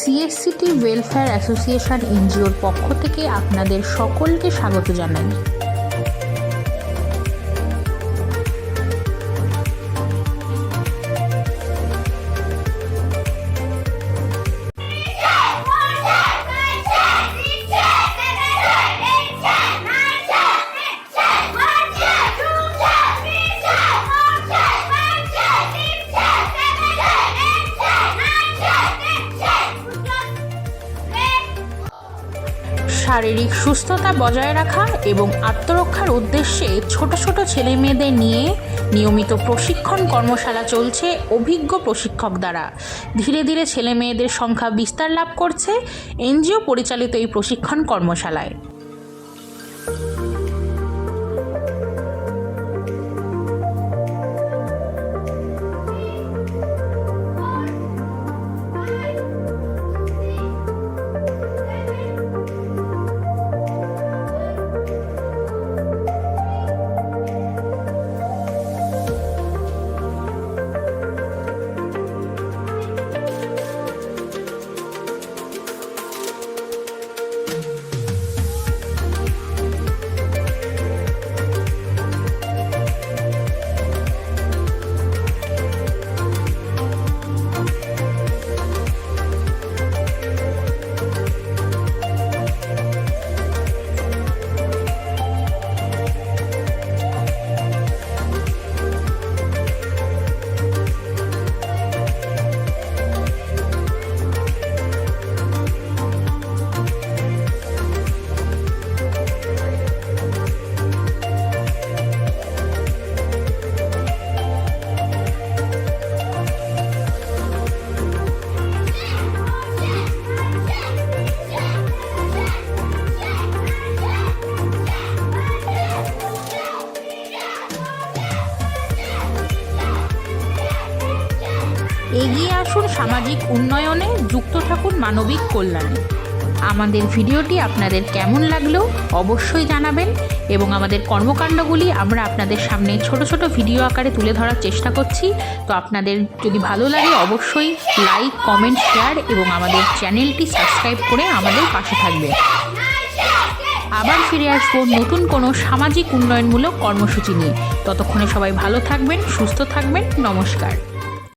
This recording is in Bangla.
সিএসসিটি ওয়েলফেয়ার অ্যাসোসিয়েশন এনজিওর পক্ষ থেকে আপনাদের সকলকে স্বাগত জানাই। শারীরিক সুস্থতা বজায় রাখা এবং আত্মরক্ষার উদ্দেশ্যে ছোট ছোট ছেলেমেয়েদের নিয়ে নিয়মিত প্রশিক্ষণ কর্মশালা চলছে অভিজ্ঞ প্রশিক্ষক দ্বারা। ধীরে ধীরে ছেলেমেয়েদের সংখ্যা বিস্তার লাভ করছে এনজিও পরিচালিত এই প্রশিক্ষণ কর্মশালায়। এগিয়ে আসুন সামাজিক উন্নয়নে, যুক্ত থাকুন মানবিক কল্যাণে। আমাদের ভিডিওটি আপনাদের কেমন লাগলো অবশ্যই জানাবেন এবং আমাদের কর্মকাণ্ডগুলি আমরা আপনাদের সামনে ছোট ছোট ভিডিও আকারে তুলে ধরার চেষ্টা করছি। তো আপনাদের যদি ভালো লাগে অবশ্যই লাইক, কমেন্ট, শেয়ার এবং আমাদের চ্যানেলটি সাবস্ক্রাইব করে আমাদের পাশে থাকবেন। আবার ফিরে আসবো নতুন কোনো সামাজিক উন্নয়নমূলক কর্মসূচি নিয়ে। ততক্ষণে সবাই ভালো থাকবেন, সুস্থ থাকবেন। নমস্কার।